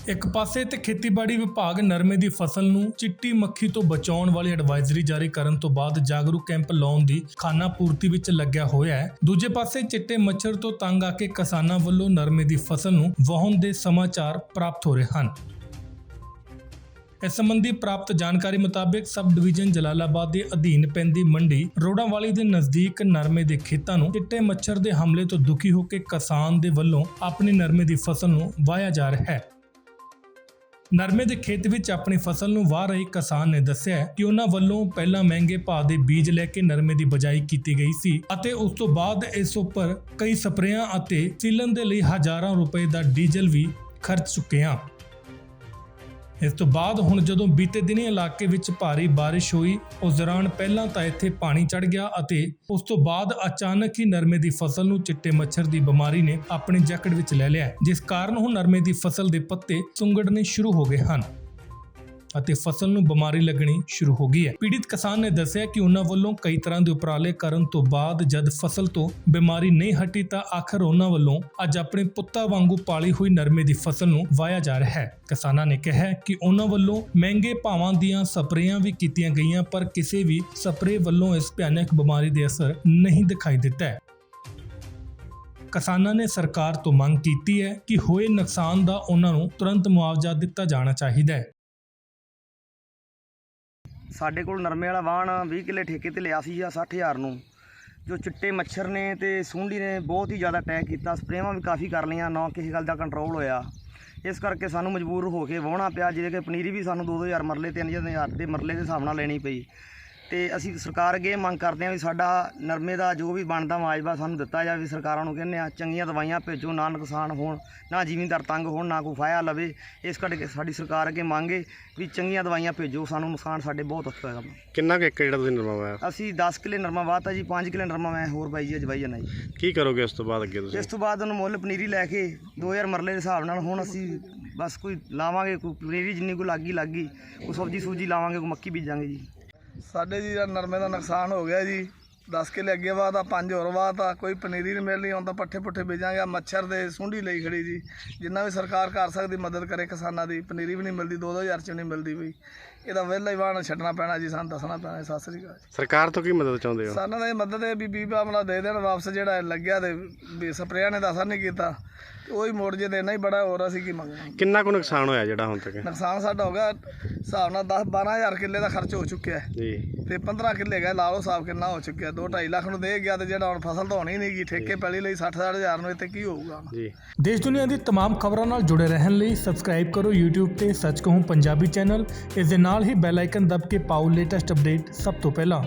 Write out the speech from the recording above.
ਇੱਕ ਪਾਸੇ ਤੇ ਖੇਤੀਬਾੜੀ ਵਿਭਾਗ ਨਰਮੇ ਦੀ ਫਸਲ ਨੂੰ ਚਿੱਟੀ ਮੱਖੀ ਤੋਂ ਬਚਾਉਣ ਵਾਲੀ ਐਡਵਾਈਜ਼ਰੀ ਜਾਰੀ ਕਰਨ ਤੋਂ ਬਾਅਦ ਜਾਗਰੂਕ ਕੈਂਪ ਲਾਉਣ ਦੀ ਖਾਨਾ ਪੂਰਤੀ ਵਿੱਚ ਲੱਗਿਆ ਹੋਇਆ ਹੈ। ਦੂਜੇ ਪਾਸੇ ਚਿੱਟੇ ਮੱਛਰ ਤੋਂ ਤੰਗ ਆ ਕੇ ਕਿਸਾਨਾਂ ਵੱਲੋਂ ਨਰਮੇ ਦੀ ਫਸਲ ਨੂੰ ਵਾਹੁਣ ਦੇ ਸਮਾਚਾਰ ਪ੍ਰਾਪਤ ਹੋ ਰਹੇ ਹਨ। ਇਸ ਸੰਬੰਧੀ ਪ੍ਰਾਪਤ ਜਾਣਕਾਰੀ ਮੁਤਾਬਿਕ ਸਬ ਡਿਵੀਜ਼ਨ ਜਲਾਲਾਬਾਦ ਦੇ ਅਧੀਨ ਪੈਂਦੀ ਮੰਡੀ ਰੋੜਾਂਵਾਲੀ ਦੇ ਨਜ਼ਦੀਕ ਨਰਮੇ ਦੇ ਖੇਤਾਂ ਨੂੰ ਚਿੱਟੇ ਮੱਛਰ ਦੇ ਹਮਲੇ ਤੋਂ ਦੁਖੀ ਹੋ ਕੇ ਕਿਸਾਨ ਦੇ ਵੱਲੋਂ ਆਪਣੀ ਨਰਮੇ ਦੀ ਫਸਲ ਨੂੰ ਵਾਹਿਆ ਜਾ ਰਿਹਾ ਹੈ। ਨਰਮੇ ਦੇ ਖੇਤ ਵਿੱਚ ਆਪਣੀ ਫਸਲ ਨੂੰ ਵਾਹ ਰਹੇ ਕਿਸਾਨ ਨੇ ਦੱਸਿਆ ਕਿ ਉਹਨਾਂ ਵੱਲੋਂ ਪਹਿਲਾਂ ਮਹਿੰਗੇ ਭਾਅ ਦੇ ਬੀਜ ਲੈ ਕੇ ਨਰਮੇ ਦੀ ਬਜਾਈ ਕੀਤੀ ਗਈ ਸੀ ਅਤੇ ਉਸ ਤੋਂ ਬਾਅਦ ਇਸ ਉੱਪਰ ਕਈ ਸਪਰੇਆਂ ਅਤੇ ਸੀਲਨ ਦੇ ਲਈ ਹਜ਼ਾਰਾਂ ਰੁਪਏ ਦਾ ਡੀਜ਼ਲ ਵੀ ਖਰਚ ਚੁੱਕੇ ਹਾਂ। ਇਸ ਤੋਂ ਬਾਅਦ ਹੁਣ ਜਦੋਂ ਬੀਤੇ ਦਿਨੀ ਇਲਾਕੇ ਵਿੱਚ ਭਾਰੀ ਬਾਰਿਸ਼ ਹੋਈ, ਉਸ ਦੌਰਾਨ ਪਹਿਲਾਂ ਤਾਂ ਇੱਥੇ ਪਾਣੀ ਚੜ ਗਿਆ ਅਤੇ ਉਸ ਤੋਂ ਬਾਅਦ ਅਚਾਨਕ ਹੀ ਨਰਮੇ ਦੀ ਫਸਲ ਨੂੰ ਚਿੱਟੇ ਮੱਛਰ ਦੀ ਬਿਮਾਰੀ ਨੇ ਆਪਣੀ ਜਕੜ ਵਿੱਚ ਲੈ ਲਿਆ, ਜਿਸ ਕਾਰਨ ਹੁਣ ਨਰਮੇ ਦੀ ਫਸਲ ਦੇ ਪੱਤੇ ਸੁੰਗੜਨੇ ਸ਼ੁਰੂ ਹੋ ਗਏ ਹਨ ਅਤੇ ਫਸਲ ਨੂੰ ਬਿਮਾਰੀ ਲੱਗਣੀ ਸ਼ੁਰੂ ਹੋ ਗਈ ਹੈ। ਪੀੜਿਤ ਕਿਸਾਨ ਨੇ ਦੱਸਿਆ ਕਿ ਉਹਨਾਂ ਵੱਲੋਂ ਕਈ ਤਰ੍ਹਾਂ ਦੇ ਉਪਰਾਲੇ ਕਰਨ ਤੋਂ ਬਾਅਦ ਜਦ ਫਸਲ ਤੋਂ ਬਿਮਾਰੀ ਨਹੀਂ ਹਟੀ ਤਾਂ ਆਖਰ ਉਹਨਾਂ ਵੱਲੋਂ ਅੱਜ ਆਪਣੇ ਪੁੱਤਾਂ ਵਾਂਗੂ ਪਾਲੀ ਹੋਈ ਨਰਮੇ ਦੀ ਫਸਲ ਨੂੰ ਵਾਹਿਆ ਜਾ ਰਿਹਾ ਹੈ। ਕਿਸਾਨਾਂ ਨੇ ਕਿਹਾ ਕਿ ਉਹਨਾਂ ਵੱਲੋਂ ਮਹਿੰਗੇ ਭਾਵਾਂ ਦੀਆਂ ਸਪਰੇਆਂ ਵੀ ਕੀਤੀਆਂ ਗਈਆਂ, ਪਰ ਕਿਸੇ ਵੀ ਸਪਰੇ ਵੱਲੋਂ ਇਸ ਭਿਆਨਕ ਬਿਮਾਰੀ ਦੇ ਅਸਰ ਨਹੀਂ ਦਿਖਾਈ ਦਿੱਤਾ ਹੈ। ਕਿਸਾਨਾਂ ਨੇ ਸਰਕਾਰ ਤੋਂ ਮੰਗ ਕੀਤੀ ਹੈ ਕਿ ਹੋਏ ਨੁਕਸਾਨ ਦਾ ਉਹਨਾਂ ਨੂੰ ਤੁਰੰਤ ਮੁਆਵਜ਼ਾ ਦਿੱਤਾ ਜਾਣਾ ਚਾਹੀਦਾ ਹੈ। ਸਾਡੇ ਕੋਲ ਨਰਮੇ ਵਾਲਾ ਵਾਹਣ 20 ਕਿੱਲੇ ਠੇਕੇ ਤੇ ਲਿਆ ਸੀ ਜਾਂ 60,000 ਨੂੰ, ਜੋ ਚਿੱਟੇ ਮੱਛਰ ਨੇ ਤੇ ਸੁੰਡੀ ਨੇ ਬਹੁਤ ਹੀ ਜ਼ਿਆਦਾ ਅਟੈਕ ਕੀਤਾ। ਸਪਰੇਵਾਂ ਵੀ ਕਾਫੀ ਕਰ ਲਈਆਂ, ਨਾ ਕਿਸੇ ਗੱਲ ਦਾ ਕੰਟਰੋਲ ਹੋਇਆ। ਇਸ ਕਰਕੇ ਸਾਨੂੰ ਮਜਬੂਰ ਹੋ ਕੇ ਵਾਹੁਣਾ ਪਿਆ, ਜਿਹਦੇ ਕਿ ਪਨੀਰੀ ਵੀ ਸਾਨੂੰ 2-2000 ਮਰਲੇ 3000 ਦੇ ਮਰਲੇ ਦੇ ਹਿਸਾਬ ਨਾਲ ਲੈਣੀ ਪਈ। ਤੇ ਅਸੀਂ ਸਰਕਾਰ ਅੱਗੇ ਮੰਗ ਕਰਦੇ ਹਾਂ ਵੀ ਸਾਡਾ ਨਰਮੇ ਦਾ ਜੋ ਵੀ ਬਣਦਾ ਮੁਆਵਜ਼ਾ ਸਾਨੂੰ ਦਿੱਤਾ ਜਾਵੇ। ਸਰਕਾਰਾਂ ਨੂੰ ਕਹਿੰਦੇ ਆ ਚੰਗੀਆਂ ਦਵਾਈਆਂ ਭੇਜੋ, ਨਾ ਨੁਕਸਾਨ ਹੋਣ, ਨਾ ਜ਼ਿਮੀਂਦਾਰ ਤੰਗ ਹੋਣ, ਨਾ ਕੋਈ ਫਾਇਆ ਲਵੇ। ਇਸ ਕਰਕੇ ਸਾਡੀ ਸਰਕਾਰ ਅੱਗੇ ਮੰਗ ਹੈ ਵੀ ਚੰਗੀਆਂ ਦਵਾਈਆਂ ਭੇਜੋ, ਸਾਨੂੰ ਨੁਕਸਾਨ ਸਾਡੇ ਬਹੁਤ ਹੋਇਆ। ਕਿੰਨਾ ਕੁ ਏਕੜ ਜਿਹੜਾ ਤੁਸੀਂ ਨਰਮਾ ਵਾਇਆ? ਅਸੀਂ 10 ਕਿੱਲੇ ਨਰਮਾ ਵਾਹਤਾ ਜੀ, 5 ਕਿੱਲੇ ਨਰਮਾ ਮੈਂ ਹੋਰ ਬਾਈ ਜੀ ਅਜਵਾਈ ਜਾਣਾ ਜੀ। ਕੀ ਕਰੋਗੇ ਇਸ ਤੋਂ ਬਾਅਦ ਅੱਗੇ ਤੁਸੀਂ? ਇਸ ਤੋਂ ਬਾਅਦ ਉਹਨੂੰ ਮੁੱਲ ਪਨੀਰੀ ਲੈ ਕੇ 2000 ਮਰਲੇ ਦੇ ਹਿਸਾਬ ਨਾਲ ਹੁਣ ਅਸੀਂ ਬਸ ਕੋਈ ਲਾਵਾਂਗੇ, ਕੋਈ ਪਨੀਰੀ ਜਿੰਨੀ ਕੋਈ ਲੱਗ ਗਈ, ਕੋਈ ਸਬਜ਼ੀ ਸੂਜੀ ਲਾਵਾਂਗੇ, ਕੋਈ ਮੱਕੀ ਬੀਜਾਂਗੇ ਜੀ। ਸਾਡੇ ਜੀ ਨਰਮੇ ਦਾ ਨੁਕਸਾਨ ਹੋ ਗਿਆ ਜੀ। 10 ਕਿੱਲੇ ਅੱਗੇ ਵਾਹਤਾ, 5 ਹੋਰ ਵਾਹਤਾ, ਕੋਈ ਪਨੀਰੀ ਨਹੀਂ ਮਿਲਣੀ। ਹੁਣ ਤਾਂ ਪੱਠੇ ਪੁੱਠੇ ਬੀਜਾਂਗੇ। ਮੱਛਰ ਦੇ ਸੁੰਡੀ ਲਈ ਖੜੀ ਜੀ। ਜਿੰਨਾ ਵੀ ਸਰਕਾਰ ਕਰ ਸਕਦੀ ਮਦਦ ਕਰੇ ਕਿਸਾਨਾਂ ਦੀ। ਪਨੀਰੀ ਵੀ ਨਹੀਂ ਮਿਲਦੀ, 2-2000 ਚ ਨਹੀਂ ਮਿਲਦੀ ਪਈ। ਇਹਦਾ ਵਿਹਲਾ ਹੀ ਵਾਹਣ ਛੱਡਣਾ ਪੈਣਾ ਜੀ, ਸਾਨੂੰ ਦੱਸਣਾ ਪੈਣਾ। ਸਤਿ ਸ੍ਰੀ ਅਕਾਲ। ਸਰਕਾਰ ਤੋਂ ਕੀ ਮਦਦ ਚਾਹੁੰਦੇ ਹੋ? ਸਾਨੂੰ ਤਾਂ ਇਹ ਮਦਦ ਹੈ ਵੀ ਬੀਬਾ ਆਪਣਾ ਦੇ ਦੇਣ ਵਾਪਸ, ਜਿਹੜਾ ਲੱਗਿਆ ਤੇ ਸਪਰੇਆਂ ਨੇ ਤਾਂ ਅਸਰ ਨਹੀਂ ਕੀਤਾ, ਉਹੀ ਮੋੜ ਜੇ ਦੇਣਾ ਹੀ ਬੜਾ। ਹੋਰ ਅਸੀਂ ਕੀ ਮੰਗਾਂਗੇ? ਕਿੰਨਾ ਕੁ ਨੁਕਸਾਨ ਹੋਇਆ ਜਿਹੜਾ ਹੁਣ ਤੱਕ? ਨੁਕਸਾਨ ਸਾਡਾ ਹੋ ਗਿਆ ਹਿਸਾਬ ਨਾਲ 10-12 ਕਿੱਲੇ ਦਾ ਖਰਚ ਹੋ ਚੁੱਕਿਆ ਜੀ, ਤੇ 15 ਕਿੱਲੇ ਗਏ। ਲਾ ਲਓ ਹਿਸਾਬ ਕਿੰਨਾ ਹੋ ਚੁੱਕਿਆ। 2-2.5 ਲੱਖ ਨੂੰ ਦੇ ਗਿਆ ਤੇ ਜਿਹੜਾ ਹੁਣ ਫਸਲ ਤਾਂ ਹੋਣੀ ਨਹੀਂ ਗੀ। ਠੇਕੇ ਪੈਲੀ ਲਈ 60-60 ਹਜ਼ਾਰ ਨੂੰ ਇੱਥੇ ਕੀ ਹੋਊਗਾ ਜੀ। ਦੇਸ਼ ਦੁਨੀਆ ਦੀ तमाम ਖਬਰਾਂ ਨਾਲ ਜੁੜੇ ਰਹਿਣ ਲਈ ਸਬਸਕ੍ਰਾਈਬ ਕਰੋ YouTube ਤੇ ਸੱਚ ਕਹੂੰ ਪੰਜਾਬੀ ਚੈਨਲ। ਇਸ ਦੇ ਨਾਲ ਹੀ ਬੈਲ ਆਈਕਨ ਦਬ ਕੇ ਪਾਓ ਲੇਟੈਸਟ ਅਪਡੇਟ ਸਭ ਤੋਂ ਪਹਿਲਾਂ।